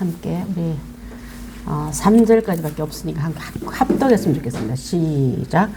함께 우리 3절까지밖에 없으니까 합독했으면 좋겠습니다. 시작.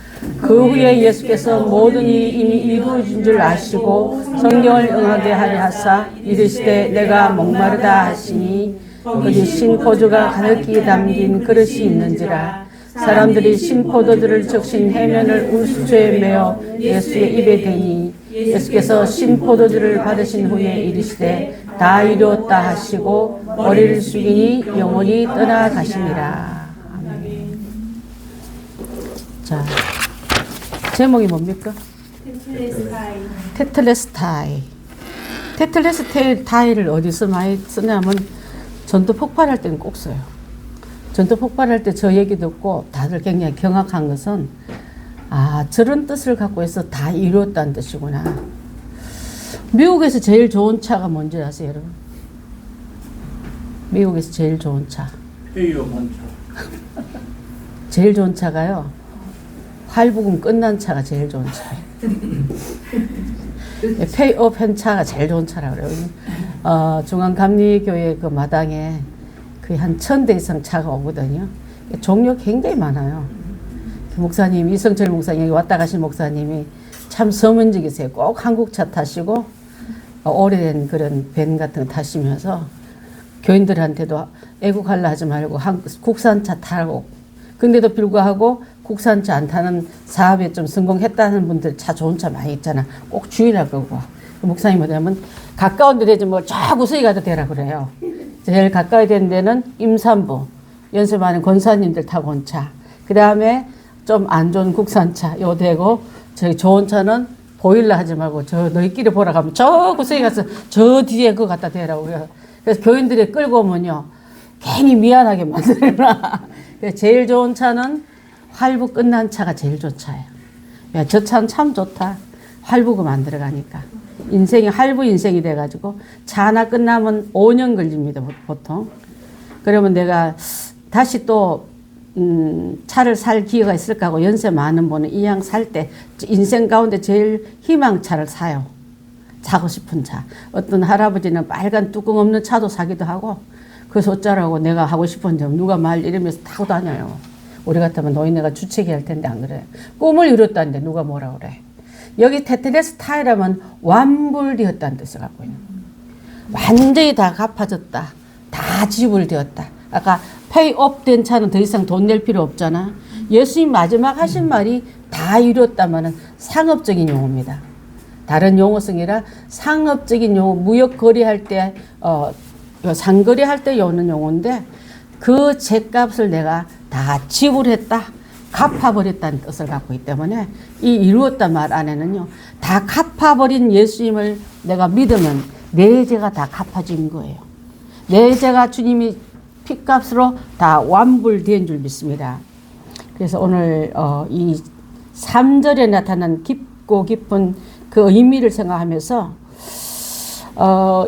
그 후에 예수께서 모든 일이 이미 이루어진 줄 아시고 성경을 응하게 하려 하사 이르시되 내가 목마르다 하시니 거기 신포도가 가득히 담긴 그릇이 있는지라. 사람들이 신포도들을 적신 해면을 울수초에 메어 예수의 입에 대니 예수께서 신포도들을 받으신 후에 이르시되 다 이루었다 하시고 머리를 숙이니 영혼이 떠나가시니라. 아멘. 자, 제목이 뭡니까? 테텔레스타이. 테텔레스타이를 어디서 많이 쓰냐면 전도 폭발할 때는 꼭 써요. 전도 폭발할 때 저 얘기 듣고 다들 굉장히 경악한 것은 저런 뜻을 갖고 해서 다 이루었다는 뜻이구나. 미국에서 제일 좋은 차가 뭔지 아세요, 여러분? 미국에서 제일 좋은 차. 페이오반 차. 제일 좋은 차가요. 활부금 끝난 차가 제일 좋은 차예요. 페이오프 한 차가 제일 좋은 차라고 그래요. 중앙감리교회 그 마당에 거의 한 1000대 이상 차가 오거든요. 종류 굉장히 많아요. 목사님, 이성철 목사님, 여기 왔다 가신 목사님이 참 서문적이세요. 꼭 한국 차 타시고 오래된 그런 밴 같은 거 타시면서 교인들한테도 애국하려 하지 말고 국산차 타라고. 근데도 불구하고 국산차 안 타는 사업에 좀 성공했다는 분들 차 좋은 차 많이 있잖아. 꼭 주의라 그러고. 목사님 뭐냐면 가까운 데 되지 뭐 저 구석에 가도 되라 그래요. 제일 가까이 된 데는 임산부, 연습하는 권사님들 타고 온 차. 그 다음에 좀 안 좋은 국산차 요 되고 저희 좋은 차는 보일러 하지 말고 저 너희끼리 보러 가면 저 구석에 가서 저 뒤에 그거 갖다 대라고. 그래서 교인들이 끌고 오면요 괜히 미안하게 만들어놔. 제일 좋은 차는 활부 끝난 차가 제일 좋은 차예요. 야, 저 차는 참 좋다. 활부가 만들어 가니까. 인생이 할부 인생이 돼가지고 차 하나 끝나면 5년 걸립니다, 보통. 그러면 내가 다시 또 차를 살 기회가 있을까 하고 연세 많은 분은 이왕 살 때 인생 가운데 제일 희망차를 사요. 사고 싶은 차. 어떤 할아버지는 빨간 뚜껑 없는 차도 사기도 하고 그래서 어쩌라고 내가 하고 싶은 점 누가 말 이러면서 타고 다녀요. 우리 같으면 노인네가 주책이 할 텐데 안 그래요. 꿈을 이뤘다는데 누가 뭐라 그래. 여기 테텔레스타이라면 완불되었다는 뜻을 갖고 있는 거예요. 완전히 다 갚아졌다. 다 지불되었다. 아까 페이업 된 차는 더 이상 돈 낼 필요 없잖아. 예수님 마지막 하신 말이 다 이뤘다면은 상업적인 용어입니다. 다른 용어성이라 상업적인 용어, 무역 거래할 때, 상거래할 때 오는 용어인데 그 죗값을 내가 다 지불했다. 갚아버렸다는 뜻을 갖고 있기 때문에 이 이루었다 말 안에는요. 다 갚아버린 예수님을 내가 믿으면 내 죄가 다 갚아진 거예요. 내 죄가 주님이 피값으로 다 완불된 줄 믿습니다. 그래서 오늘 이 3절에 나타난 깊고 깊은 그 의미를 생각하면서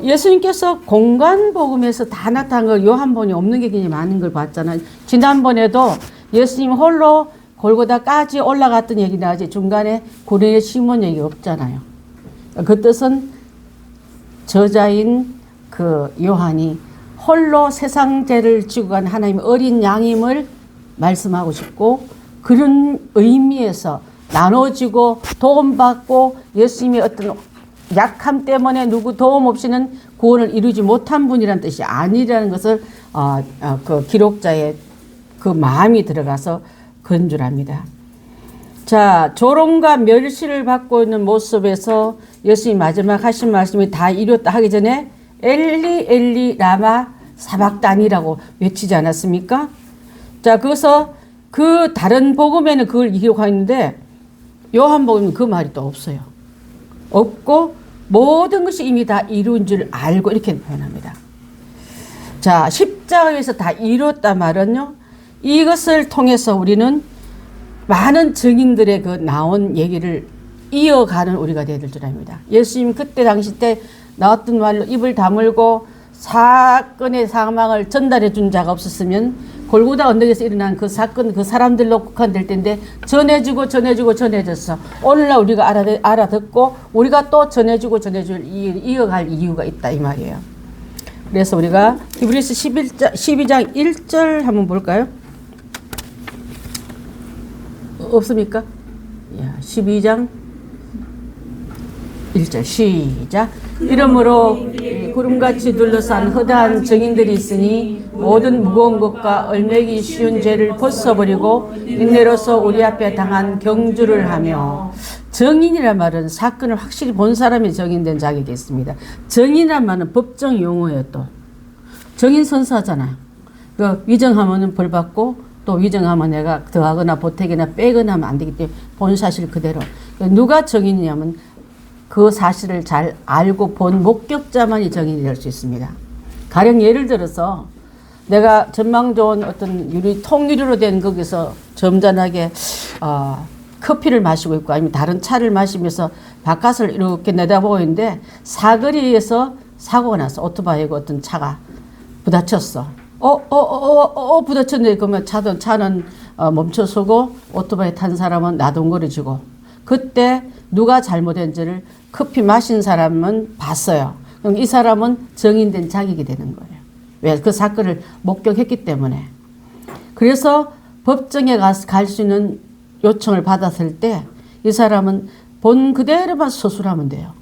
예수님께서 공간복음에서 다 나타난 걸 요한복음에 없는 게 굉장히 많은 걸 봤잖아요. 지난번에도 예수님 홀로 골고다까지 올라갔던 얘기 나오지 중간에 고레네 시몬 얘기 없잖아요. 그 뜻은 저자인 그 요한이 홀로 세상 죄를 지고 간 하나님의 어린 양임을 말씀하고 싶고 그런 의미에서 나눠지고 도움받고 예수님의 어떤 약함 때문에 누구 도움 없이는 구원을 이루지 못한 분이라는 뜻이 아니라는 것을 그 기록자의 그 마음이 들어가서 그런 줄 압니다. 자, 조롱과 멸시를 받고 있는 모습에서 예수님 마지막 하신 말씀이 다 이뤘다 하기 전에 엘리 엘리 라마 사박단이라고 외치지 않았습니까? 자, 그래서 그 다른 복음에는 그걸 기록하고 있는데 요한복음은 그 말이 또 없어요. 없고 모든 것이 이미 다 이룬 줄 알고 이렇게 표현합니다. 자, 십자가에서 다 이뤘다 말은요. 이것을 통해서 우리는 많은 증인들의 그 나온 얘기를 이어가는 우리가 되어야 될 줄 압니다. 예수님 그때 당시 때 나왔던 말로 입을 다물고 사건의 상황을 전달해 준 자가 없었으면 골고다 언덕에서 일어난 그 사건 그 사람들로 국한될 텐데 전해졌어. 오늘날 우리가 알아듣고 우리가 또 전해주고 이어갈 이유가 있다 이 말이에요. 그래서 우리가 히브리서 12장 1절 한번 볼까요? 없습니까? 12장 1절 시작. 이러므로 구름같이 둘러싼 허다한 증인들이 있으니 모든 무거운 것과 얼매기 쉬운 죄를 벗어버리고 인내로서 우리 앞에 당한 경주를 하며. 증인이란 말은 사건을 확실히 본 사람이 증인된 자격이 있습니다. 증인이란 말은 법정 용어예요. 또 증인 선서하잖아요. 그 위정하면은 벌 받고, 또 위정하면 내가 더하거나 보태거나 빼거나 하면 안 되기 때문에 본 사실 그대로. 누가 증인이냐면 그 사실을 잘 알고 본 목격자만이 증인이 될 수 있습니다. 가령 예를 들어서 내가 전망 좋은 어떤 통유리로 된 거기서 점잖하게 커피를 마시고 있고 아니면 다른 차를 마시면서 바깥을 이렇게 내다보고 있는데 사거리에서 사고가 나서 오토바이고 어떤 차가 부딪혔어. 부딪혔네. 그러면 차는 멈춰서고 오토바이 탄 사람은 나동거려지고, 그때 누가 잘못했는지를 커피 마신 사람은 봤어요. 그럼 이 사람은 증인된 자격이 되는 거예요. 왜? 그 사건을 목격했기 때문에. 그래서 법정에 가서 갈 수 있는 요청을 받았을 때 이 사람은 본 그대로만 서술하면 돼요.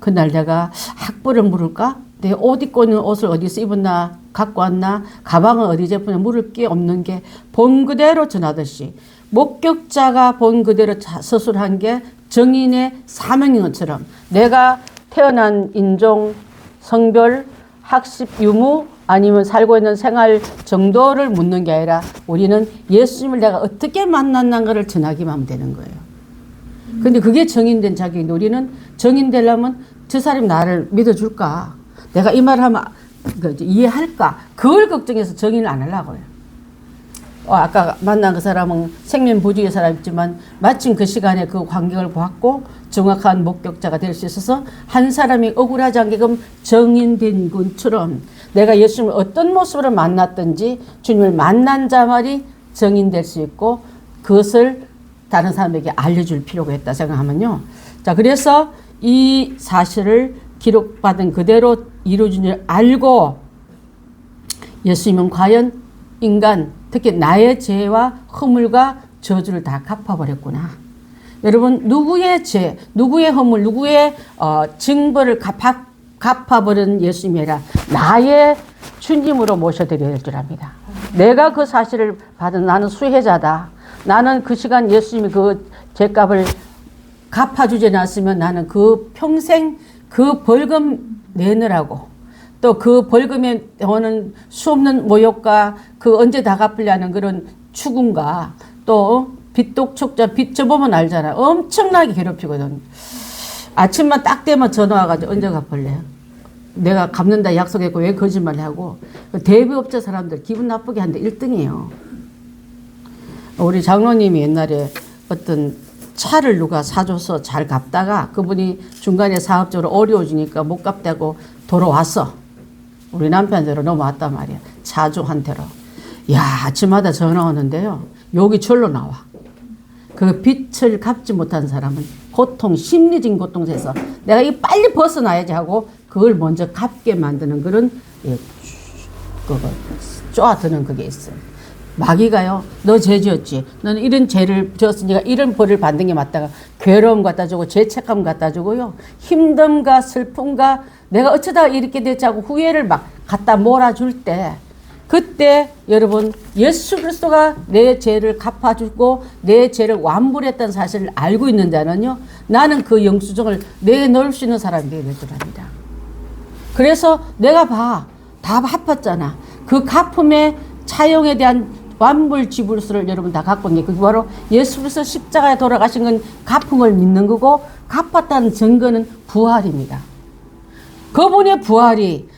그날 내가 학벌을 물을까? 내 옷 입고 있는 옷을 어디서 입었나? 갖고 왔나? 가방은 어디 제품에 물을 게 없는 게 본 그대로 전하듯이 목격자가 본 그대로 서술한 게 증인의 사명인 것처럼 내가 태어난 인종, 성별, 학습 유무 아니면 살고 있는 생활 정도를 묻는 게 아니라 우리는 예수님을 내가 어떻게 만났는가를 전하기만 하면 되는 거예요. 근데 그게 증인된 자격인데 우리는 증인 되려면 저 사람이 나를 믿어줄까? 내가 이 말을 하면 이해할까? 그걸 걱정해서 증인을 안 하려고 해요. 아까 만난 그 사람은 생면부지의 사람이지만 마침 그 시간에 그 광경을 보았고 정확한 목격자가 될 수 있어서 한 사람이 억울하지 않게끔 증인된 것처럼 내가 예수님을 어떤 모습으로 만났든지 주님을 만난 자만이 증인될 수 있고 그것을 다른 사람에게 알려줄 필요가 있다 생각하면요. 자, 그래서 이 사실을 기록받은 그대로 이루어진 줄 알고 예수님은 과연 인간, 특히 나의 죄와 허물과 저주를 다 갚아버렸구나. 여러분, 누구의 죄, 누구의 허물, 누구의 징벌을 갚아버린 예수님이 아니라 나의 주님으로 모셔드려야 될 줄 압니다. 내가 그 사실을 받은 나는 수혜자다. 나는 그 시간 예수님이 그 죄값을 갚아주지 않았으면 나는 그 평생 그 벌금 내느라고 또 그 벌금에 오는 수없는 모욕과 그 언제 다 갚으려는 그런 추궁과 또 빚독촉자 빚 져보면 알잖아. 엄청나게 괴롭히거든. 아침만 딱 되면 전화 와가지고 언제 갚을래요? 내가 갚는다 약속했고 왜 거짓말 하고. 대비업체 사람들 기분 나쁘게 하는데 1등이에요. 우리 장로님이 옛날에 어떤 차를 누가 사줘서 잘 갚다가 그분이 중간에 사업적으로 어려워지니까 못 갚다고 돌아왔어. 우리 남편대로 넘어왔단 말이야. 차주한테로. 야, 아침마다 전화 오는데요. 욕이 절로 나와. 그 빚을 갚지 못한 사람은 고통, 심리적인 고통에서 내가 이 빨리 벗어나야지 하고 그걸 먼저 갚게 만드는 그런 그거 쪼아드는 그게 있어요. 마귀가요, 너 죄 지었지. 너는 이런 죄를 지었으니까 이런 벌을 받는 게 맞다가 괴로움 갖다 주고 죄책감 갖다 주고요. 힘듦과 슬픔과 내가 어쩌다 이렇게 됐지 하고 후회를 막 갖다 몰아줄 때 그때 여러분 예수 그리스도가 내 죄를 갚아주고 내 죄를 완불했다는 사실을 알고 있는 자는요. 나는 그 영수증을 내놓을 수 있는 사람이 되어야 될 줄 압니다. 그래서 내가 다 갚았잖아. 그 갚음의 차용에 대한 완불 지불서를 여러분 다 갖고 있는 게 그게 바로 예수 그리스도 십자가에 돌아가신 건 갚음을 믿는 거고 갚았다는 증거는 부활입니다. 그분의 부활이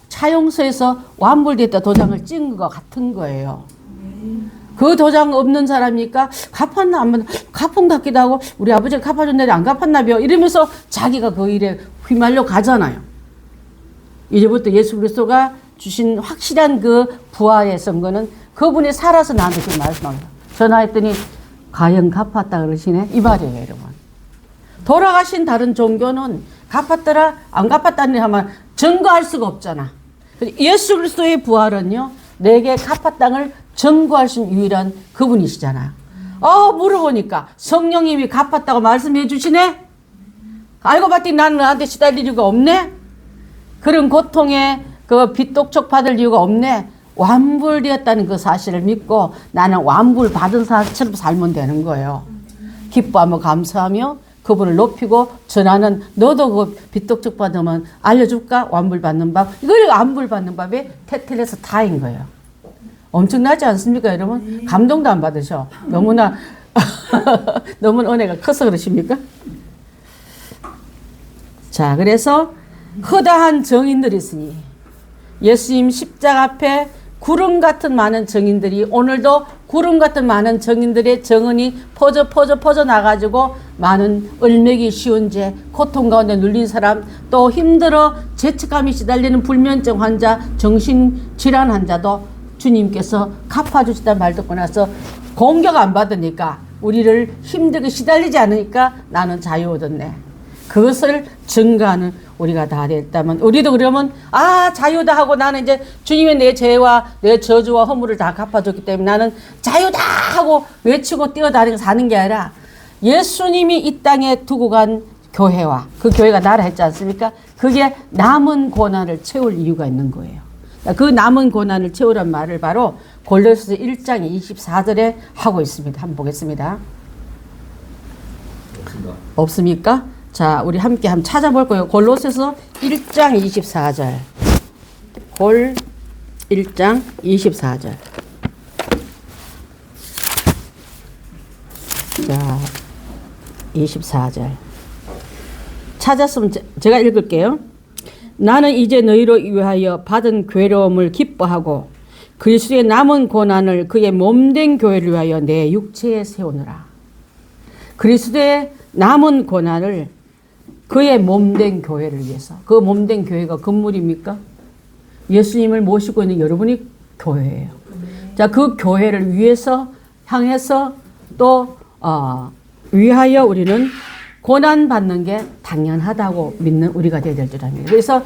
차용서에서 완불됐다 도장을 찍은 것 같은 거예요. 그 도장 없는 사람이니까 갚았나 안 받나 갚은 것 같기도 하고 우리 아버지가 갚아줬는데 안 갚았나벼 이러면서 자기가 그 일에 휘말려 가잖아요. 이제부터 예수 그리스도가 주신 확실한 그 부활의 선거는 그분이 살아서 나한테 그 말씀합니다. 전화했더니 과연 갚았다 그러시네 이 말이에요. 여러분. 돌아가신 다른 종교는 갚았더라 안 갚았다니 하면 증거할 수가 없잖아. 예수 그리스도의 부활은요, 내게 갚아 땅을 증거하신 유일한 그분이시잖아요. 물어보니까 성령님이 갚았다고 말씀해 주시네? 알고 봤더니 나는 나한테 시달릴 이유가 없네? 그런 고통에 그 빚독촉 받을 이유가 없네? 완불되었다는 그 사실을 믿고 나는 완불 받은 사람처럼 살면 되는 거예요. 기뻐하며 감사하며 그분을 높이고 전하는, 너도 그 빚독촉 받으면 알려줄까? 완불 받는 법. 이걸 완불 받는 법이 테텔에서 다인 거예요. 엄청나지 않습니까, 여러분? 감동도 안 받으셔. 너무나 너무 은혜가 커서 그러십니까? 자, 그래서 허다한 정인들이 있으니 예수님 십자가 앞에 구름 같은 많은 정인들이, 오늘도 구름 같은 많은 정인들의 정은이 퍼져 나가지고 많은 을매기 쉬운 죄, 고통 가운데 눌린 사람, 또 힘들어 죄책감이 시달리는 불면증 환자, 정신질환 환자도 주님께서 갚아주시다는 말 듣고 나서 공격 안 받으니까, 우리를 힘들게 시달리지 않으니까 나는 자유 얻었네. 그것을 증거하는 우리가 다 됐다면, 우리도 그러면 자유다 하고, 나는 이제 주님의 내 죄와 내 저주와 허물을 다 갚아줬기 때문에 나는 자유다 하고 외치고 뛰어다니고 사는 게 아니라, 예수님이 이 땅에 두고 간 교회와 그 교회가 나라 했지 않습니까? 그게 남은 고난을 채울 이유가 있는 거예요. 그 남은 고난을 채우란 말을 바로 골로새서 1장 24절에 하고 있습니다. 한번 보겠습니다. 없습니까? 자, 우리 함께 한번 찾아볼 거예요. 골로새서 1장 24절. 골 1장 24절. 자, 24절. 찾았으면 제가 읽을게요. 나는 이제 너희로 위하여 받은 괴로움을 기뻐하고 그리스도의 남은 고난을 그의 몸된 교회를 위하여 내 육체에 세우느라. 그리스도의 남은 고난을 그의 몸된 교회를 위해서. 그 몸된 교회가 건물입니까? 예수님을 모시고 있는 여러분이 교회예요. 자, 그 교회를 위해서 향해서 또 위하여 우리는 고난 받는 게 당연하다고 믿는 우리가 되어야 될 줄 압니다. 그래서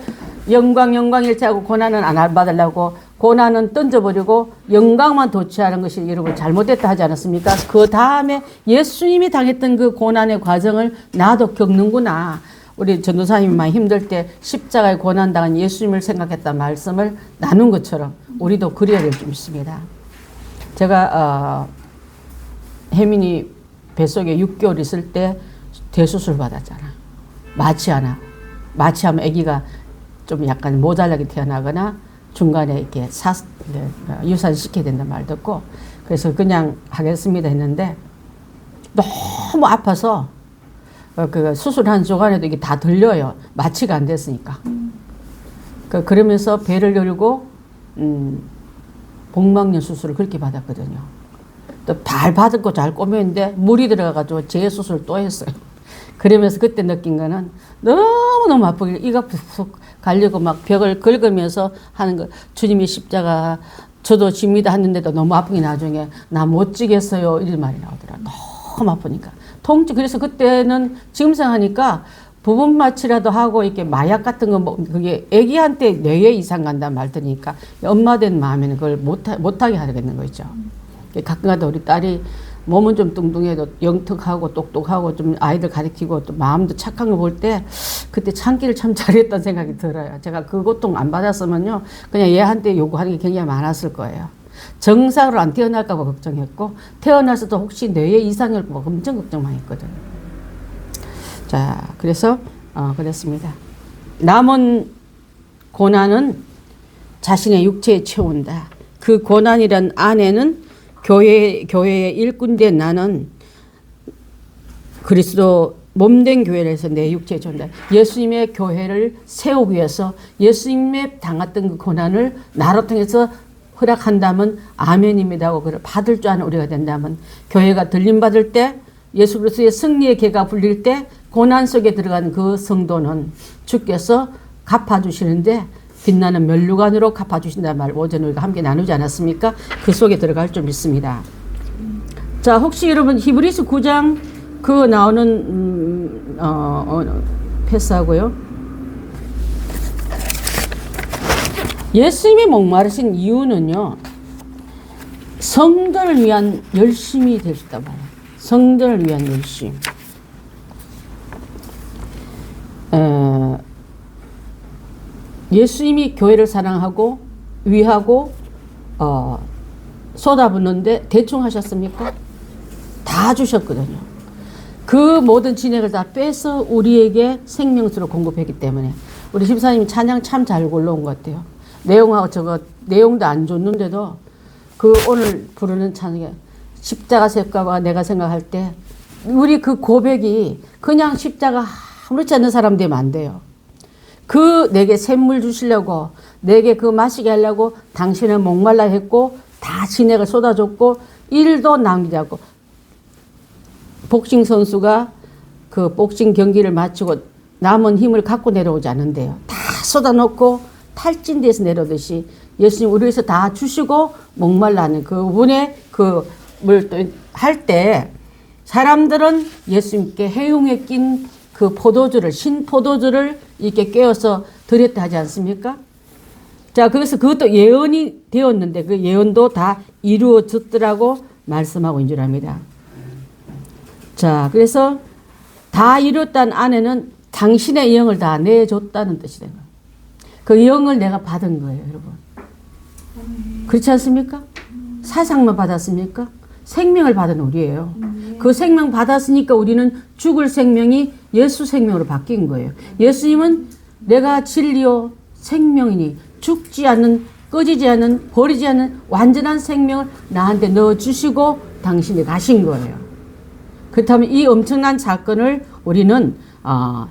영광 일체하고 고난은 안 받으려고 고난은 던져버리고 영광만 도취하는 것이 여러분 잘못됐다 하지 않았습니까? 그 다음에 예수님이 당했던 그 고난의 과정을 나도 겪는구나. 우리 전도사님만 힘들 때 십자가에 고난당한 예수님을 생각했던 말씀을 나눈 것처럼 우리도 그래야 될 줄 믿습니다. 제가 혜민이 뱃속에 6개월 있을 때 대수술 받았잖아. 마취하면 아기가 좀 약간 모자라게 태어나거나 중간에 이렇게 유산시켜야 된다 말 듣고, 그래서 그냥 하겠습니다 했는데 너무 아파서 그 수술한 주간에도 이게 다 들려요. 마취가 안 됐으니까. 그러면서 배를 열고 복막년 수술을 그렇게 받았거든요. 또 잘 받았고 잘 꼬매는데 물이 들어가가지고 재수술 또 했어요. 그러면서 그때 느낀 거는 너무너무 아프게 이가 푹푹 갈리고 막 벽을 긁으면서 하는 거. 주님이 십자가 저도 집니다 했는데도 너무 아프게 나중에 나 못 지겠어요 이런 말이 나오더라. 너무 아프니까. 통증. 그래서 그때는 지금 생각하니까 부분 마취라도 하고 이렇게 마약 같은 거 그게 애기한테 뇌에 이상 간다는 말 들으니까 엄마 된 마음에는 그걸 못하게 하겠는 거죠. 가끔가다 우리 딸이 몸은 좀 뚱뚱해도 영특하고 똑똑하고 좀 아이들 가르치고 또 마음도 착한 거 볼 때 그때 참기를 참 잘했다는 생각이 들어요. 제가 그 고통 안 받았으면요 그냥 얘한테 요구하는 게 굉장히 많았을 거예요. 정상으로 안 태어날까 봐 걱정했고, 태어나서도 혹시 뇌에 이상이 올까 봐 엄청 걱정만 했거든요. 자, 그래서 그랬습니다. 남은 고난은 자신의 육체에 채운다. 그 고난이란 안에는 교회의 일꾼된 나는 그리스도 몸된 교회를 해서 내 육체에 채운다. 예수님의 교회를 세우기 위해서 예수님의 당했던 그 고난을 나로 통해서 허락한다면 아멘입니다 하고 그걸 받을 줄 아는 우리가 된다면, 교회가 들림받을 때 예수 그리스도의 승리의 개가 불릴 때 고난 속에 들어간 그 성도는 주께서 갚아주시는데 빛나는 면류관으로 갚아주신다는 말 오전에 우리가 함께 나누지 않았습니까? 그 속에 들어갈 줄 믿습니다. 자, 혹시 여러분 히브리서 9장 그 나오는 패스하고요. 예수님이 목마르신 이유는요, 성도를 위한 열심이 될 수 있다고 봐요. 성도를 위한 열심. 예수님이 교회를 사랑하고 위하고 쏟아붓는데 대충 하셨습니까? 다 주셨거든요. 그 모든 진액을 다 빼서 우리에게 생명수로 공급했기 때문에 우리 집사님이 찬양 참 잘 골라온 것 같아요. 내용도 안 줬는데도 그 오늘 부르는 찬양에 십자가 색깔과 내가 생각할 때 우리 그 고백이 그냥 십자가 아무렇지 않은 사람 되면 안 돼요. 그 내게 샘물 주시려고 내게 그 마시게 하려고 당신은 목말라 했고 다 진액을 쏟아줬고 일도 남기지 않고 복싱 선수가 그 복싱 경기를 마치고 남은 힘을 갖고 내려오지 않는데요. 다 쏟아놓고 탈진돼서 내려오듯이 예수님 우리 위해서 다 주시고 목말라는 그분의 그 뭘 또 할 때 사람들은 예수님께 해용에 낀 그 포도주를 신포도주를 이렇게 깨어서 드렸다 하지 않습니까? 자, 그래서 그것도 예언이 되었는데 그 예언도 다 이루어졌더라고 말씀하고 있는 줄 압니다. 자, 그래서 다 이뤘다는 안에는 당신의 영을 다 내줬다는 뜻이 된 거예요. 그 영을 내가 받은 거예요, 여러분. 그렇지 않습니까? 사상만 받았습니까? 생명을 받은 우리예요. 그 생명 받았으니까 우리는 죽을 생명이 예수 생명으로 바뀐 거예요. 예수님은 내가 진리요 생명이니 죽지 않는 꺼지지 않는 버리지 않는 완전한 생명을 나한테 넣어주시고 당신이 가신 거예요. 그렇다면 이 엄청난 사건을 우리는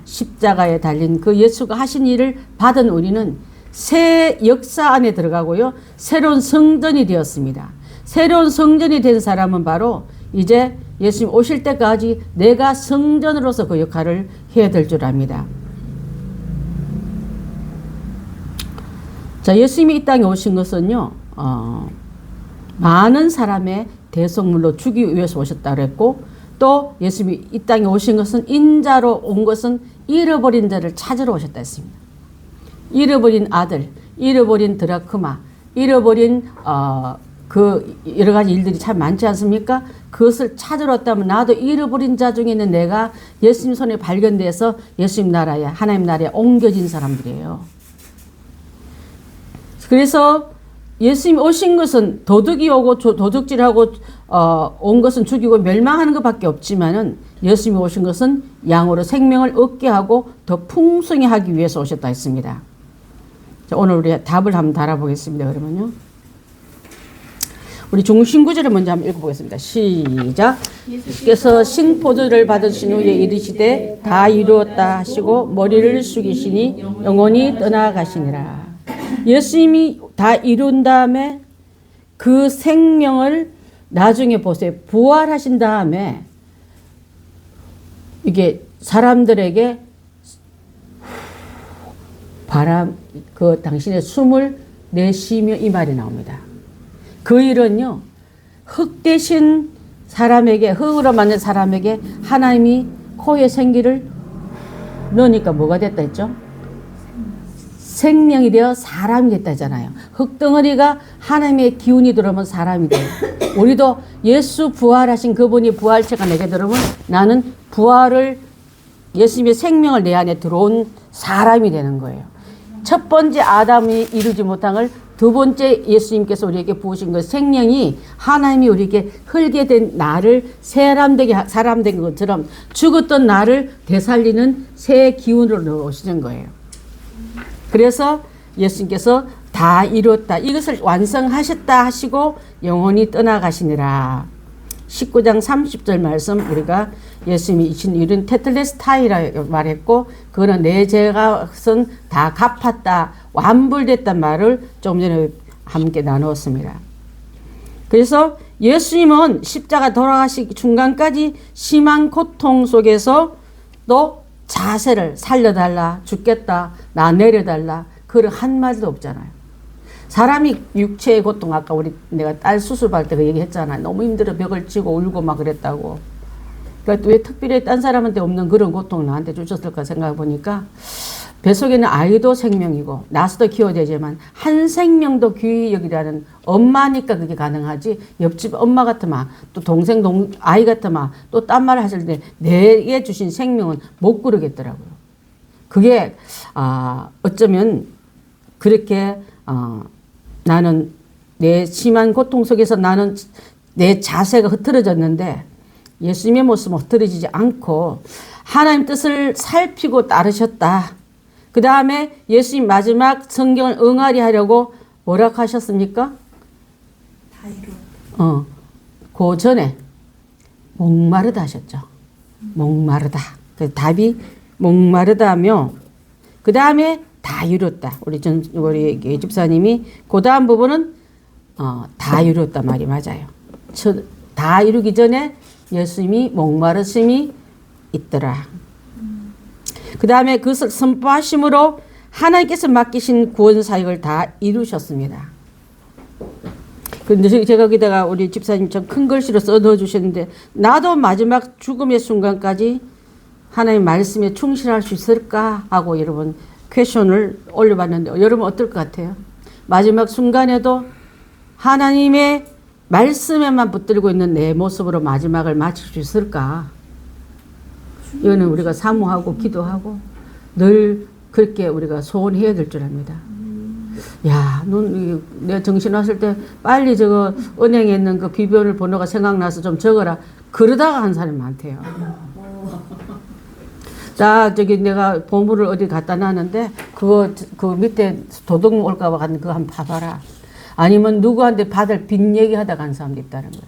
십자가에 달린 그 예수가 하신 일을 받은 우리는 새 역사 안에 들어가고요. 새로운 성전이 되었습니다. 새로운 성전이 된 사람은 바로 이제 예수님 오실 때까지 내가 성전으로서 그 역할을 해야 될 줄 압니다. 자, 예수님이 이 땅에 오신 것은요, 많은 사람의 대속물로 주기 위해서 오셨다 그랬고, 또 예수님이 이 땅에 오신 것은 인자로 온 것은 잃어버린 자를 찾으러 오셨다 했습니다. 잃어버린 아들, 잃어버린 드라크마, 잃어버린 그 여러 가지 일들이 참 많지 않습니까? 그것을 찾으러 왔다면 나도 잃어버린 자 중에 있는 내가 예수님 손에 발견돼서 예수님 나라에 하나님 나라에 옮겨진 사람들이에요. 그래서 예수님 오신 것은 도둑이 오고 도둑질하고 온 것은 죽이고 멸망하는 것밖에 없지만은 예수님이 오신 것은 양으로 생명을 얻게 하고 더 풍성히 하기 위해서 오셨다 했습니다. 자, 오늘 우리 답을 한번 달아보겠습니다. 그러면요. 우리 중심구절을 먼저 한번 읽어보겠습니다. 시작. 예수께서 신포도를 받으신 후에 이르시되 다 이루었다 하시고 머리를 숙이시니 영원히 떠나가시니라. 예수님이 다 이룬 다음에 그 생명을 나중에 보세요. 부활하신 다음에 이게 사람들에게 그 당신의 숨을 내쉬며 이 말이 나옵니다. 그 일은요, 흙 대신 사람에게, 흙으로 만든 사람에게 하나님이 코에 생기를 넣으니까 뭐가 됐다 했죠? 생명이 되어 사람이 됐다잖아요. 흙덩어리가 하나님의 기운이 들어오면 사람이 돼요. 우리도 예수 부활하신 그분이 부활체가 내게 들어오면 나는 예수님의 생명을 내 안에 들어온 사람이 되는 거예요. 첫 번째 아담이 이루지 못한 걸 두 번째 예수님께서 우리에게 부으신 그 생명이 하나님이 우리에게 흙게 된 나를 사람 된 것처럼 죽었던 나를 되살리는 새 기운으로 넣으시는 거예요. 그래서 예수님께서 다 이뤘다. 이것을 완성하셨다 하시고 영원히 떠나가시니라. 19장 30절 말씀 우리가 예수님이 이신 일은 테텔레스타이라 말했고 그거는 내 죄값은 다 갚았다. 완불됐단 말을 좀 전에 함께 나누었습니다. 그래서 예수님은 십자가 돌아가시기 중간까지 심한 고통 속에서 또 자세를 살려달라, 죽겠다, 나 내려달라, 그런 한마디도 없잖아요. 사람이 육체의 고통, 아까 내가 딸 수술할 때 그 얘기했잖아요. 너무 힘들어 벽을 치고 울고 막 그랬다고. 그러니까 왜 특별히 딴 사람한테 없는 그런 고통을 나한테 주셨을까 생각해 보니까 뱃속에는 아이도 생명이고 나서도 키워야 되지만 한 생명도 귀히 여기라는 엄마니까 그게 가능하지. 옆집 엄마 같으면 또 동생 아이 같으면 또 딴 말을 하실 때 내게 주신 생명은 못 그러겠더라고요. 그게 어쩌면 그렇게 나는 내 심한 고통 속에서 나는 내 자세가 흐트러졌는데 예수님의 모습은 흐트러지지 않고 하나님 뜻을 살피고 따르셨다. 그 다음에 예수님 마지막 성경을 응하리 하려고 뭐라고 하셨습니까? 다 이루었다. 그 전에 목마르다 하셨죠. 목마르다. 그 답이 목마르다며 그 다음에 다 이뤘다. 우리 집사님이 그 다음 부분은 다 이뤘다 말이 맞아요. 다 이루기 전에 예수님이 목마르심이 있더라. 그 다음에 그것을 선포하심으로 하나님께서 맡기신 구원 사역을 다 이루셨습니다. 근데 제가 거기다가 우리 집사님 좀 큰 글씨로 써 넣어 주셨는데 나도 마지막 죽음의 순간까지 하나님 말씀에 충실할 수 있을까 하고 여러분 퀘션을 올려봤는데 여러분 어떨 것 같아요? 마지막 순간에도 하나님의 말씀에만 붙들고 있는 내 모습으로 마지막을 마칠 수 있을까? 이거는 우리가 사모하고 기도하고 늘 그렇게 우리가 소원해야 될 줄 압니다. 야, 내 정신 왔을 때 빨리 저거 은행에 있는 그 비밀 번호가 생각나서 좀 적어라. 그러다가 한 사람이 많대요. 자, 저기 내가 보물을 어디 갖다 놨는데 그 밑에 도둑 올까봐 갔는데 그거 한번 봐봐라. 아니면 누구한테 받을 빚 얘기하다 간 사람도 있다는 거예요.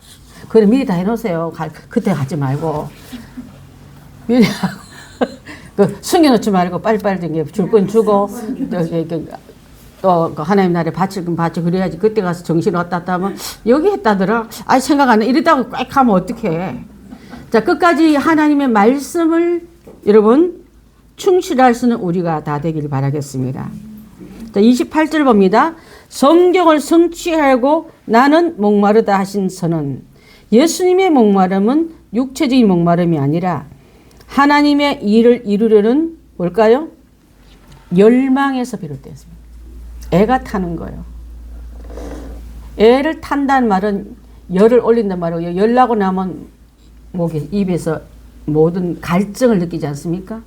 그래 미리 다 해놓으세요. 그때 가지 말고. 미리 그 숨겨놓지 말고 빨리빨리 줄 건 주고 또 하나님 나라에 바칠 건 바치고 그래야지. 그때 가서 정신 왔다 하면 여기 했다더라. 아이 생각 안 해. 이러다가 꽉 하면 어떡해. 자, 끝까지 하나님의 말씀을 여러분 충실할 수는 우리가 다 되길 바라겠습니다. 자, 28절 봅니다. 성경을 성취하고 나는 목마르다 하신 선은 예수님의 목마름은 육체적인 목마름이 아니라 하나님의 일을 이루려는 뭘까요? 열망에서 비롯되었습니다. 애가 타는 거예요. 애를 탄다는 말은 열을 올린단 말이에요. 열 나고 나면 목에 입에서 모든 갈증을 느끼지 않습니까?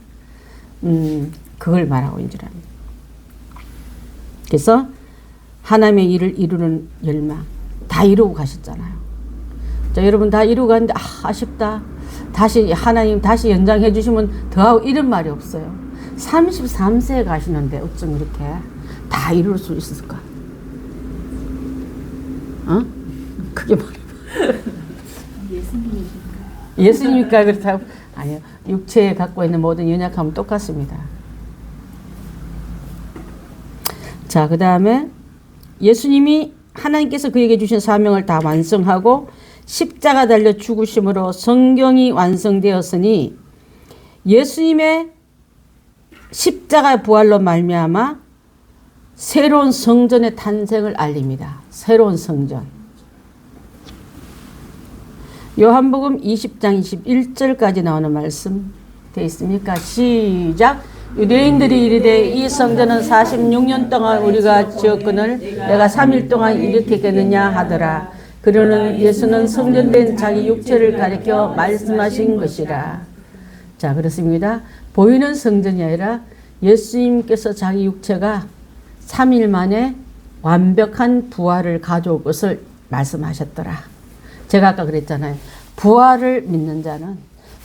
그걸 말하고 있는 줄 압니다. 그래서 하나님의 일을 이루는 열망 다 이루고 가셨잖아요. 자, 여러분 다 이루고 갔는데 아쉽다. 다시 하나님 다시 연장해 주시면 더하고 이런 말이 없어요. 33세에 가시는데 어쩜 이렇게 다 이룰 수 있을까? 그게 말이야. 예수님이니까 그렇다고. 아니요. 육체에 갖고 있는 모든 연약함은 똑같습니다. 자, 그 다음에 예수님이 하나님께서 그에게 주신 사명을 다 완성하고 십자가 달려 죽으심으로 성경이 완성되었으니 예수님의 십자가 부활로 말미암아 새로운 성전의 탄생을 알립니다. 새로운 성전. 요한복음 20장 21절까지 나오는 말씀 되어 있습니까? 시작. 유대인들이 이르되 이 성전은 46년 동안 우리가 지었거늘 내가 3일 동안 일으켰겠느냐 하더라. 그러는 예수는 성전된 자기 육체를 가리켜 말씀하신 것이라. 자, 그렇습니다. 보이는 성전이 아니라 예수님께서 자기 육체가 3일 만에 완벽한 부활을 가져올 것을 말씀하셨더라. 제가 아까 그랬잖아요. 부활을 믿는 자는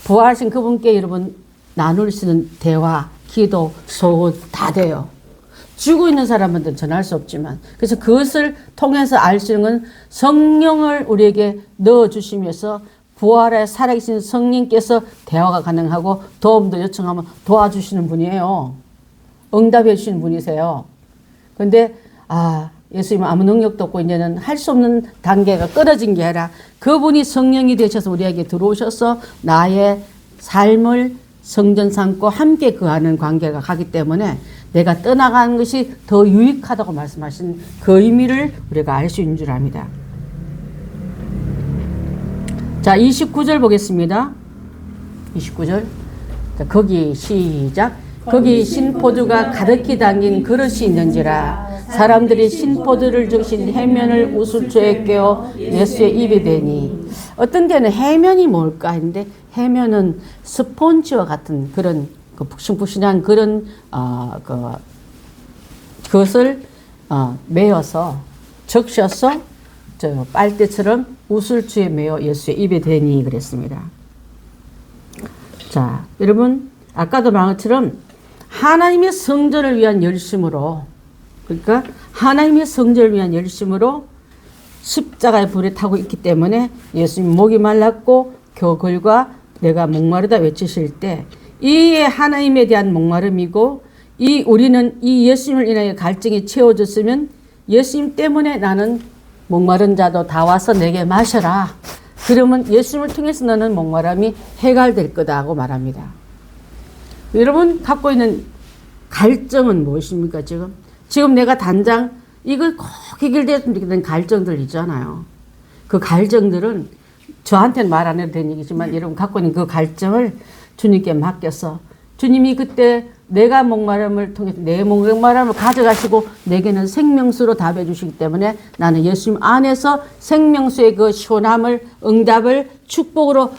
부활하신 그분께 여러분 나눌 수 있는 대화, 기도, 소원 다 돼요. 죽고 있는 사람한테는 전할 수 없지만 그래서 그것을 통해서 알 수 있는 건 성령을 우리에게 넣어주시면서 부활에 살아계신 성령께서 대화가 가능하고 도움도 요청하면 도와주시는 분이에요. 응답해 주시는 분이세요. 그런데 예수님은 아무 능력도 없고 이제는 할 수 없는 단계가 끊어진 게 아니라 그분이 성령이 되셔서 우리에게 들어오셔서 나의 삶을 성전 삼고 함께 거하는 관계가 가기 때문에 내가 떠나가는 것이 더 유익하다고 말씀하신 그 의미를 우리가 알 수 있는 줄 압니다. 자, 29절 보겠습니다. 29절. 자, 거기 시작. 거기 신포도가 가득히 담긴 그릇이 있는지라 사람들이 신포도를 적신 해면을 우슬초에 깨어 예수의 입에 대니 어떤 데는 해면이 뭘까 했는데 해면은 스폰지와 같은 그런 그 푹신푹신한 그런 그것을 메어서 적셔서 저 빨대처럼 우슬초에 메어 예수의 입에 대니 그랬습니다. 자, 여러분 아까도 말한 것처럼 하나님의 성전을 위한 열심으로 그러니까 하나님의 성전을 위한 열심으로 십자가의 불에 타고 있기 때문에 예수님 목이 말랐고 겨글과 내가 목마르다 외치실 때 이 하나님에 대한 목마름이고 우리는 이 예수님을 인하여 갈증이 채워졌으면 예수님 때문에 나는 목마른 자도 다 와서 내게 마셔라. 그러면 예수님을 통해서 너는 목마름이 해결될 거다 하고 말합니다. 여러분 갖고 있는 갈증은 무엇입니까 지금? 지금 내가 단장 이걸 꼭 해결됐으면 좋겠다는 갈증들 있잖아요. 그 갈증들은 저한테는 말 안 해도 되는 얘기지만 여러분 갖고 있는 그 갈증을 주님께 맡겨서 주님이 그때 내가 목마름을 통해서 내 목마름을 가져가시고 내게는 생명수로 답해 주시기 때문에 나는 예수님 안에서 생명수의 그 시원함을 응답을 축복으로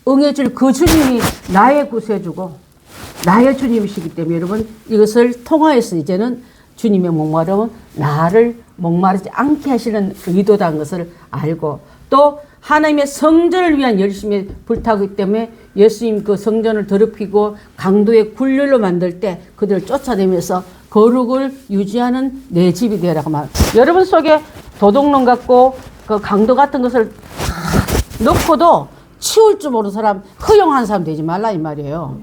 응해줄 그 주님이 나의 구세주고 나의 주님이시기 때문에 여러분 이것을 통하여서 이제는 주님의 목마름은 나를 목마르지 않게 하시는 의도다는 것을 알고 또 하나님의 성전을 위한 열심히 불타고 있기 때문에 예수님 그 성전을 더럽히고 강도의 굴렬로 만들 때 그들을 쫓아내면서 거룩을 유지하는 내 집이 되라고 말. 여러분 속에 도둑놈 같고 그 강도 같은 것을 넣고도 치울 줄 모르는 사람, 허용한 사람 되지 말라 이 말이에요.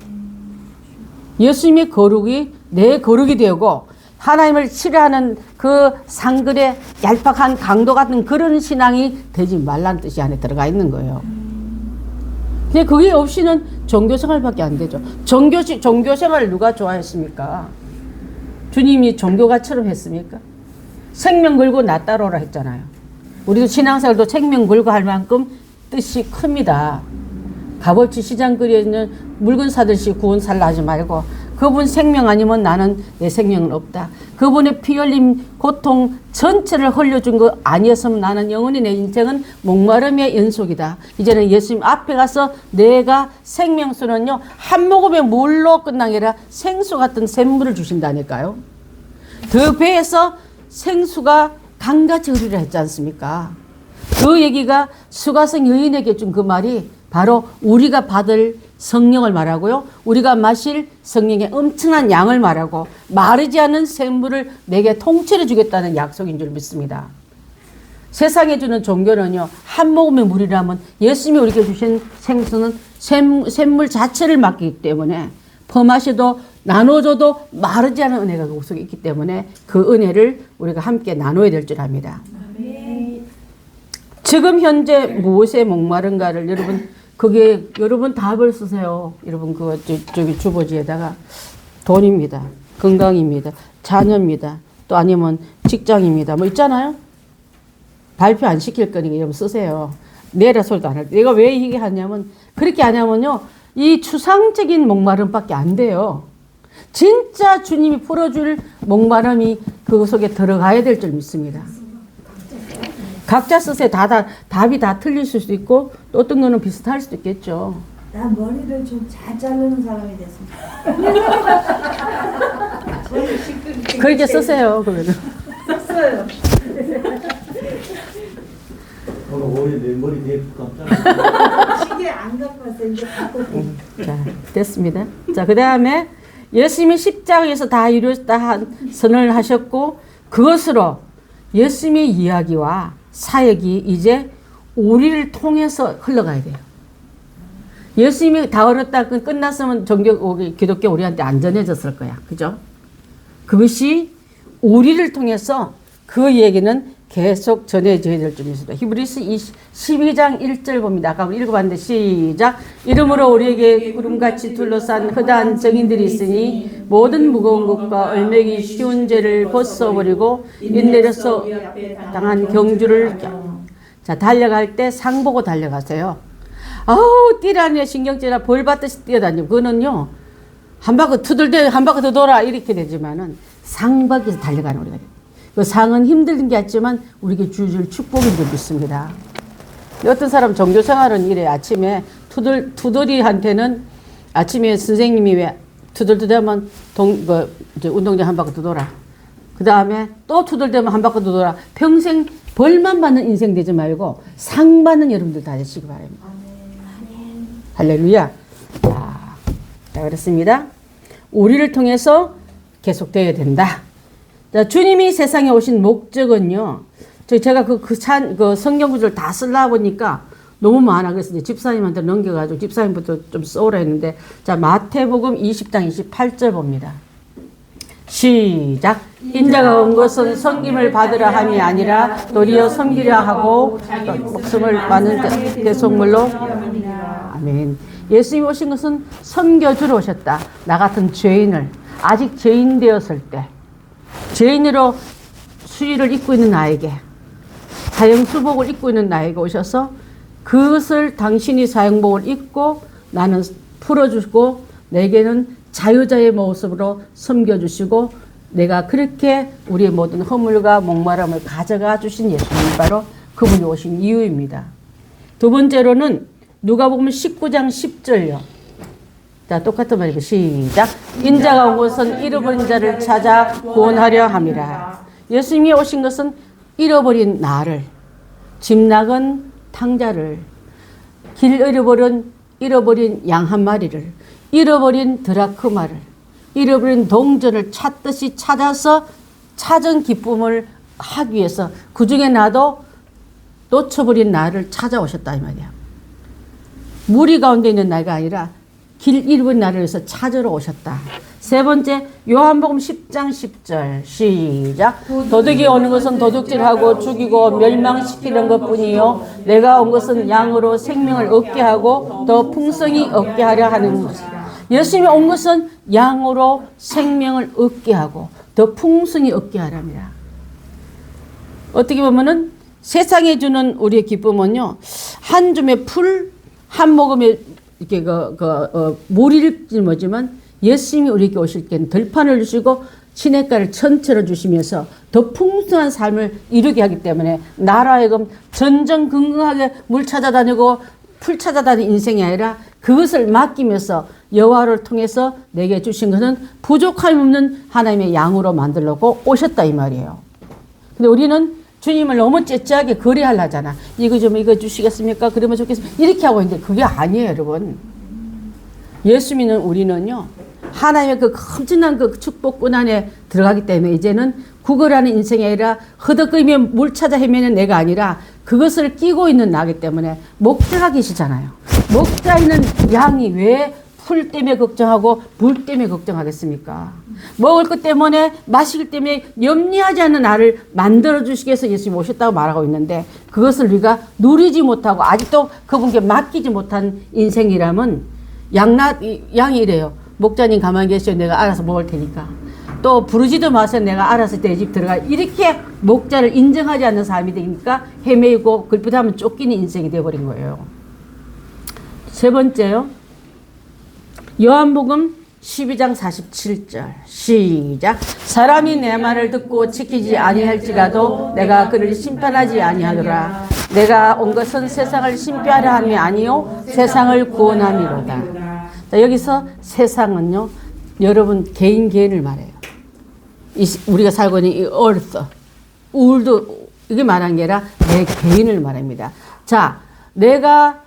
예수님의 거룩이 내 거룩이 되고 하나님을 싫어하는 그 상글의 얄팍한 강도 같은 그런 신앙이 되지 말라는 뜻이 안에 들어가 있는 거예요. 근데 그게 없이는 종교생활밖에 안 되죠. 종교생활을 누가 좋아했습니까? 주님이 종교가처럼 했습니까? 생명 걸고 나 따라오라 했잖아요. 우리도 신앙생활도 생명 걸고 할 만큼 뜻이 큽니다. 값어치 시장거리에 있는 물건 사듯이 구원 살라 하지 말고 그분 생명 아니면 나는 내 생명은 없다. 그분의 피 흘림 고통 전체를 흘려준 거 아니었으면 나는 영원히 내 인생은 목마름의 연속이다. 이제는 예수님 앞에 가서 내가 생명수는요 한 모금의 물로 끝난 게 아니라 생수 같은 샘물을 주신다니까요. 그 배에서 생수가 강같이 흐르려 했지 않습니까? 그 얘기가 수가성 여인에게 준 그 말이 바로 우리가 받을 성령을 말하고요. 우리가 마실 성령의 엄청난 양을 말하고 마르지 않은 샘물을 내게 통째로 주겠다는 약속인 줄 믿습니다. 세상에 주는 종교는요. 한 모금의 물이라면 예수님이 우리에게 주신 생수는 샘물 자체를 맡기기 때문에 퍼마셔도 나눠줘도 마르지 않은 은혜가 그 속에 있기 때문에 그 은혜를 우리가 함께 나눠야 될 줄 압니다. 지금 현재 무엇에 목마른가를 여러분 답을 쓰세요. 여러분 저기 주보지에다가 돈입니다. 건강입니다. 자녀입니다. 또 아니면 직장입니다. 뭐 있잖아요. 발표 안 시킬 거니까 여러분 쓰세요. 내라 소리도 안 할 때. 내가 왜 이게 하냐면 그렇게 하냐면요. 이 추상적인 목마름밖에 안 돼요. 진짜 주님이 풀어줄 목마름이 그 속에 들어가야 될 줄 믿습니다. 각자 쓰세요. 답이 다 틀릴 수도 있고 또 어떤 거는 비슷할 수도 있겠죠. 나 머리를 좀 잘 자르는 사람이 됐습니다. 그렇게 쓰세요. 그러면 썼어요. 오늘 내 머리 되게 깜짝. 시계 안 갖고 왔어요. 이제 갖고 올게요. 자, 됐습니다. 자, 그 다음에 예수님이 십자가에서 다 이루었다 한 선언을 하셨고 그것으로 예수님의 이야기와 사역이 이제 우리를 통해서 흘러가야 돼요. 예수님이 다 얻었다 끝났으면 기독교 우리한테 안전해졌을 거야. 그죠? 그것이 우리를 통해서 그 얘기는 계속 전해져야 될 줄 믿습니다. 히브리서 12장 1절 봅니다. 아까 읽어봤는데 시작. 이름으로 우리에게 구름같이 둘러싼 허다한 정인들이 있으니 모든 무거운 것과 얼매기 쉬운 죄를 벗어버리고 인내로서 당한 경주를 자 달려갈 때 상 보고 달려가세요. 아우 뛰라니 신경질나 벌 받듯이 뛰어다니고 그거는요 한 바퀴 투덜대 한 바퀴 더 돌아 이렇게 되지만은 상박에서 달려가는 우리가 돼요. 그 상은 힘든 게 있지만 우리에게 주줄 축복인 줄 믿습니다. 어떤 사람 종교 생활은 이래. 아침에 투덜이한테는 아침에 선생님이 왜 투덜투덜하면 운동장 한 바퀴 더 돌아. 그 다음에 또 투덜대면 한 바퀴 더 돌아. 평생 벌만 받는 인생 되지 말고 상 받는 여러분들 다 되시기 바랍니다. 할렐루야. 자, 그렇습니다. 우리를 통해서 계속되어야 된다. 자, 주님이 세상에 오신 목적은요. 제가 그 성경 구절을 다 쓰려 보니까 너무 많아. 그래서 이제 집사님한테 넘겨가지고 집사님부터 좀 써오라 했는데, 자, 마태복음 20장 28절 봅니다. 시작. 인자가 온 것은 섬김을 받으라 함이 아니라 도리어 섬기려 하고 목숨을 많은 대속물로. 아멘. 예수님이 오신 것은 섬겨주러 오셨다. 나 같은 죄인을, 아직 죄인 되었을 때 죄인으로 수의를 입고 있는 나에게, 사형수복을 입고 있는 나에게 오셔서 그것을 당신이 사형복을 입고 나는 풀어주고 내게는 자유자의 모습으로 섬겨주시고 내가 그렇게 우리의 모든 허물과 목마름을 가져가 주신 예수님이 바로 그분이 오신 이유입니다. 두 번째로는 누가복음 19장 10절요. 자, 똑같은 말이고 시작. 인자가 온 것은 잃어버린 자를 찾아 구원하려 함이라. 예수님이 오신 것은 잃어버린 나를, 집 나간 탕자를, 길 잃어버린 양 한 마리를, 잃어버린 드라크마를, 잃어버린 동전을 찾듯이 찾아서 찾은 기쁨을 하기 위해서 그 중에 나도 놓쳐버린 나를 찾아오셨다 이 말이야. 무리 가운데 있는 나가 아니라 길 잃어버린 나를 위해서 찾으러 오셨다. 세 번째, 요한복음 10장 10절 시작. 도둑이 오는 것은 도둑질하고 죽이고 멸망시키는 것뿐이요 내가 온 것은 양으로 생명을 얻게 하고 더 풍성히 얻게 하려 하는 것이다. 예수님이 온 것은 양으로 생명을 얻게 하고 더 풍성히 얻게 하랍니다. 어떻게 보면은 세상에 주는 우리의 기쁨은요, 한 줌의 풀, 한 모금의 이렇게 물일 뭐지만 예수님이 우리에게 오실 때는 들판을 주시고 시냇가를 전체로 주시면서 더 풍성한 삶을 이루게 하기 때문에 나라하여금 전전긍긍하게 물 찾아다니고 풀 찾아다니는 인생이 아니라 그것을 맡기면서 여호와를 통해서 내게 주신 것은 부족함이 없는 하나님의 양으로 만들려고 오셨다 이 말이에요. 근데 우리는 주님을 너무 째째하게 거래하려잖아. 이거 주시겠습니까? 그러면 좋겠습니다. 이렇게 하고 있는데 그게 아니에요, 여러분. 예수 믿는 우리는요, 하나님의 그 엄청난 그 축복권 안에 들어가기 때문에 이제는 구걸하는 인생이 아니라 허덕거리며 물 찾아 헤매는 내가 아니라 그것을 끼고 있는 나기 때문에 목자가 계시잖아요. 목자 있는 양이 왜 풀 때문에 걱정하고 물 때문에 걱정하겠습니까? 먹을 것 때문에 마실 때문에 염려하지 않는 나를 만들어주시기 위해서 예수님이 오셨다고 말하고 있는데 그것을 우리가 누리지 못하고 아직도 그분께 맡기지 못한 인생이라면 양이 이래요. 목자님 가만히 계시오. 내가 알아서 먹을 테니까. 또 부르지도 마세요. 내가 알아서 내 집 들어가. 이렇게 목자를 인정하지 않는 삶이 되니까 헤매이고 글부다하면 쫓기는 인생이 되어버린 거예요. 세 번째요. 요한복음 12장 47절 시작. 사람이 내 말을 듣고 지키지 아니할지라도 내가 그를 심판하지 아니하노라. 내가 온 것은 세상을 심판하려 함이 아니요 세상을 구원함이로다. 자, 여기서 세상은요, 여러분 개인을 말해요. 우리가 살고 있는 이 earth, 우울도 이게 말한 게 아니라 내 개인을 말합니다. 자, 내가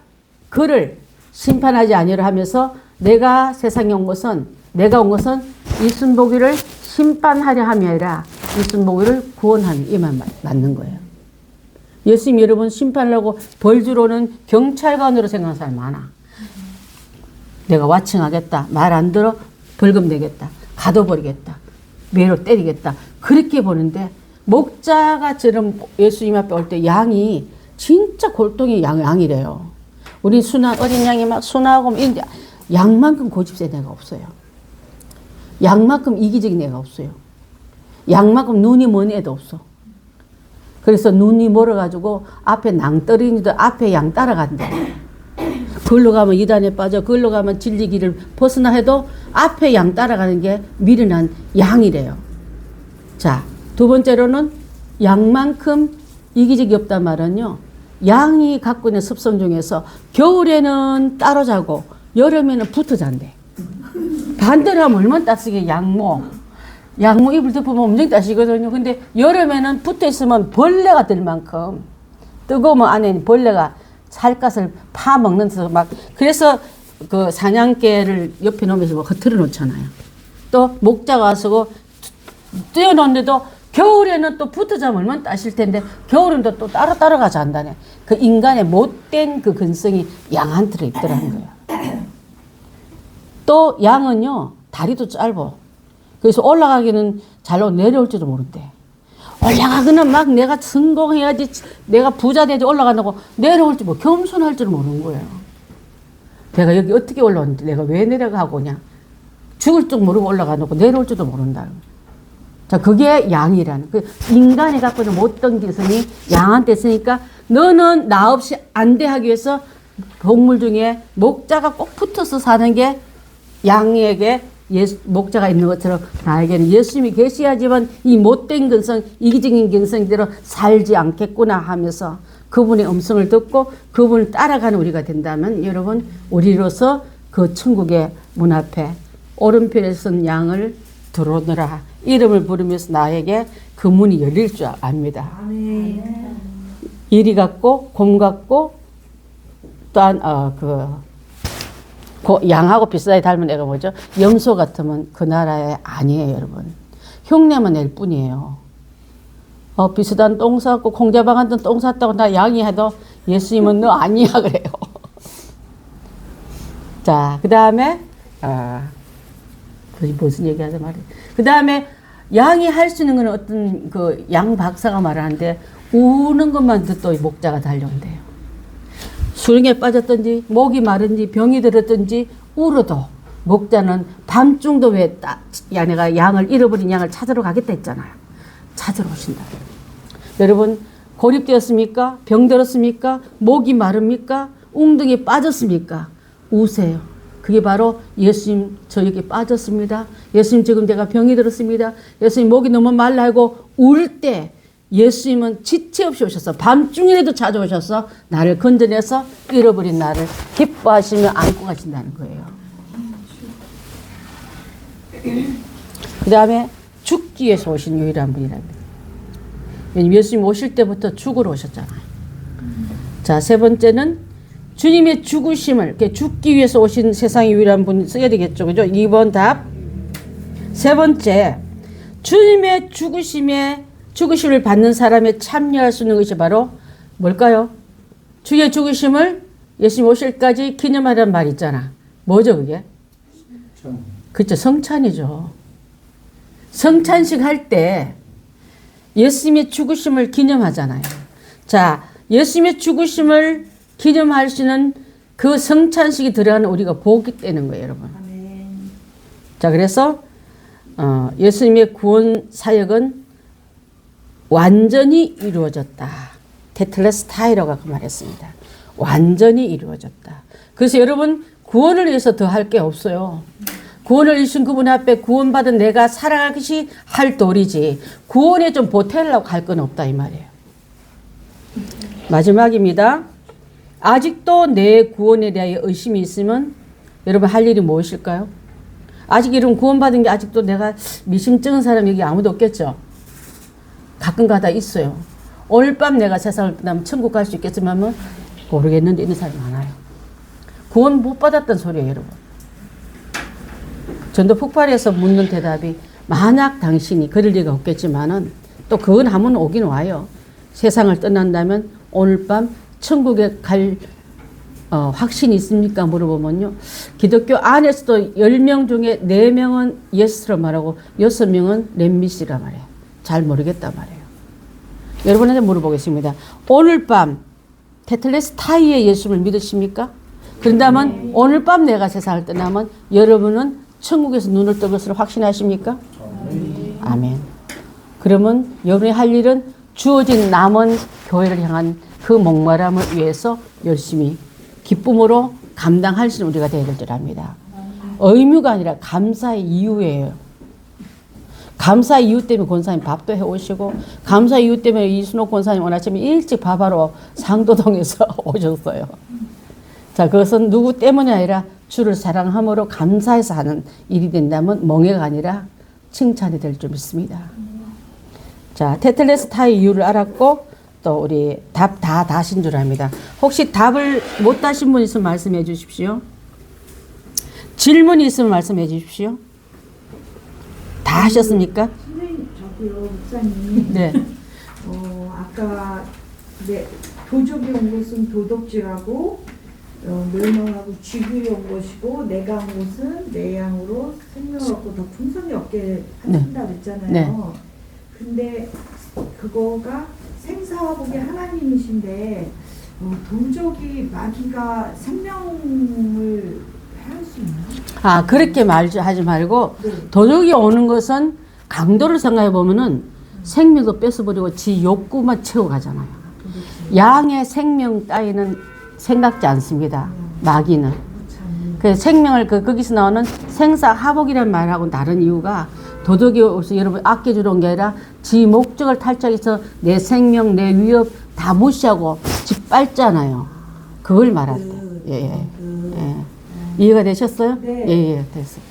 그를 심판하지 아니하려 하면서 내가 세상에 온 것은 이순복이를 심판하려 함이 아니라 이순복이를 구원함이 이 말 맞는 거예요. 예수님 여러분 심판하려고 벌주로는 경찰관으로 생각하는 사람 많아. 내가 와칭하겠다. 말 안 들어 벌금 내겠다. 가둬버리겠다. 매로 때리겠다. 그렇게 보는데 목자가 저런 예수님 앞에 올 때 양이 진짜 골동이 양이래요. 우리 어린 양이 막 순하고 이런데 양만큼 고집센 애가 없어요. 양만큼 이기적인 애가 없어요. 양만큼 눈이 먼 애도 없어. 그래서 눈이 멀어가지고 앞에 낭떠러니도 앞에 양 따라간대. 그걸로 가면 이단에 빠져, 그걸로 가면 진리길을 벗어나 해도 앞에 양 따라가는 게 미련한 양이래요. 자, 두 번째로는 양만큼 이기적이 없단 말은요, 양이 갖고 있는 습성 중에서 겨울에는 따로 자고 여름에는 붙어 잔대. 반대로 하면 얼마나 따스게. 양모 이불 덮으면 엄청 따시거든요. 근데 여름에는 붙어 있으면 벌레가 들 만큼 뜨거우면 안에 벌레가 살갗을 파먹는 데서 막, 그래서 그 사냥개를 옆에 놓으면서 뭐 흐트러 놓잖아요. 또 목자가 쓰고 띄워놓는데도 겨울에는 또 붙어 자면 얼마나 따실 텐데 겨울은 또 따로 잔다네. 그 인간의 못된 그 근성이 양한테 있더라는 거예요. 또 양은요, 다리도 짧아. 그래서 올라가기는 잘로 내려올지도 모른대. 올라가기는 막 내가 성공해야지, 내가 부자 돼야지 올라간다고 내려올지 뭐 겸손할 줄 모르는 거예요. 내가 여기 어떻게 올라오는지, 내가 왜 내려가고 그냥 죽을 줄 모르고 올라가놓고 내려올 줄도 모른다. 자, 그게 양이라는, 그 인간이 갖고 있는 못된 기성이 양한테 있으니까 너는 나 없이 안 돼 하기 위해서 동물 중에 목자가 꼭 붙어서 사는 게 양에게 목자가 있는 것처럼 나에게는 예수님이 계셔야지만 이 못된 근성, 이기적인 근성대로 살지 않겠구나 하면서 그분의 음성을 듣고 그분을 따라가는 우리가 된다면 여러분, 우리로서 그 천국의 문 앞에 오른편에 선 양을 들어오너라 이름을 부르면서 나에게 그 문이 열릴 줄 압니다. 아멘. 이리 같고 곰 같고 또한 양하고 비슷하게 닮은 애가 뭐죠? 염소 같으면 그 나라에 아니에요, 여러분. 흉내만 낼 뿐이에요. 비슷한 똥 쌌고 콩자방한테 똥 쌌다고 나 양이 해도 예수님은 너 아니야 그래요. 자, 그 다음에 무슨 얘기하자 말이에요. 그 다음에 양이 할 수 있는 건 어떤 그 양 박사가 말하는데 우는 것만 듣도 목자가 달려온대요. 수렁에 빠졌든지 목이 마른지 병이 들었든지 울어도 목자는 밤중도 왜 내가 양을 잃어버린 양을 찾으러 가겠다 했잖아요. 찾으러 오신다. 여러분, 고립되었습니까? 병들었습니까? 목이 마릅니까? 웅덩이에 빠졌습니까? 우세요. 그게 바로 예수님 저에게 빠졌습니다. 예수님 지금 제가 병이 들었습니다. 예수님 목이 너무 말라고 울 때 예수님은 지체 없이 오셔서 밤중에라도 찾아오셔서 나를 건져내서 잃어버린 나를 기뻐하시며 안고 가신다는 거예요. 그 다음에 죽기 위해서 오신 유일한 분이랍니다. 예수님 오실 때부터 죽으러 오셨잖아요. 자, 세 번째는 주님의 죽으심을, 죽기 위해서 오신 세상의 유일한 분 써야 되겠죠. 그죠? 2번 답. 세 번째, 주님의 죽으심을 받는 사람에 참여할 수 있는 것이 바로 뭘까요? 주의 죽으심을 예수님 오실까지 기념하라는 말이 있잖아. 뭐죠, 그게? 그렇죠. 성찬이죠. 성찬식 할 때 예수님의 죽으심을 기념하잖아요. 자, 예수님의 죽으심을 기념할 수 있는 그 성찬식이 들어가는 우리가 복이 되는 거예요, 여러분. 아멘. 자, 그래서 예수님의 구원 사역은 완전히 이루어졌다. 테텔레스타이로가 그 말했습니다. 완전히 이루어졌다. 그래서 여러분, 구원을 위해서 더 할 게 없어요. 구원을 이루신 그분 앞에 구원받은 내가 살아가듯이 할 도리지 구원에 좀 보태려고 할 건 없다 이 말이에요. 마지막입니다. 아직도 내 구원에 대하여 의심이 있으면 여러분 할 일이 무엇일까요? 아직 이런 구원받은 게 아직도 내가 미심쩍은 사람 여기 아무도 없겠죠? 가끔 가다 있어요. 오늘 밤 내가 세상을 떠나면 천국 갈 수 있겠지만 모르겠는데 있는 사람이 많아요. 구원 못 받았던 소리예요, 여러분. 전도 폭발해서 묻는 대답이 만약 당신이 그럴 리가 없겠지만은 또 그건 하면 오긴 와요. 세상을 떠난다면 오늘 밤 천국에 갈 확신이 있습니까? 물어보면요. 기독교 안에서도 10명 중에 4명은 예스로 말하고 6명은 렘미시라 말해요. 잘 모르겠다 말해요. 여러분한테 물어보겠습니다. 오늘 밤 테텔레스타이의 예수를 믿으십니까? 그런다면 오늘 밤 내가 세상을 떠나면 여러분은 천국에서 눈을 뜰 것을 확신하십니까? 아멘. 그러면 여러분이 할 일은 주어진 남은 교회를 향한 그 목마름을 위해서 열심히 기쁨으로 감당할 수 있는 우리가 되어야 될 줄 압니다. 의무가 아니라 감사의 이유예요. 감사 이유 때문에 권사님 밥도 해오시고, 감사 이유 때문에 이순옥 권사님 오늘 아침에 일찍 밥하러 상도동에서 오셨어요. 자, 그것은 누구 때문이 아니라 주를 사랑함으로 감사해서 하는 일이 된다면 멍해가 아니라 칭찬이 될 줄 믿습니다. 자, 테텔레스타의 이유를 알았고, 또 우리 답 다 다신 줄 압니다. 혹시 답을 못 다신 분 있으면 말씀해 주십시오. 질문이 있으면 말씀해 주십시오. 다 하셨습니까? 선생님, 저기요, 목사님. 네. 아까 도적이 온 것은 도덕질하고 멸망하고 쥐굴이 온 것이고 내가 온 것은 내 양으로 생명을 얻고 더 풍성히 얻게 하신다고 했잖아요. 네. 근데 그거가 생사화복의 하나님이신데 도적이 마귀가 생명을 할 수 있나? 아, 그렇게 하지 말고, 네. 도적이 오는 것은 강도를 생각해 보면은 생명도 뺏어버리고 지 욕구만 채워가잖아요. 양의 생명 따위는 생각지 않습니다. 마귀는. 그 생명을 거기서 나오는 생사화복이라는 말하고 다른 이유가 도덕이 오서 여러분 아껴주러 온 게 아니라 지 목적을 탈착해서 내 생명, 내 위협 다 무시하고 짓밟잖아요. 그걸 말한다. 예. 이해가 되셨어요? 네. 예, 됐어요.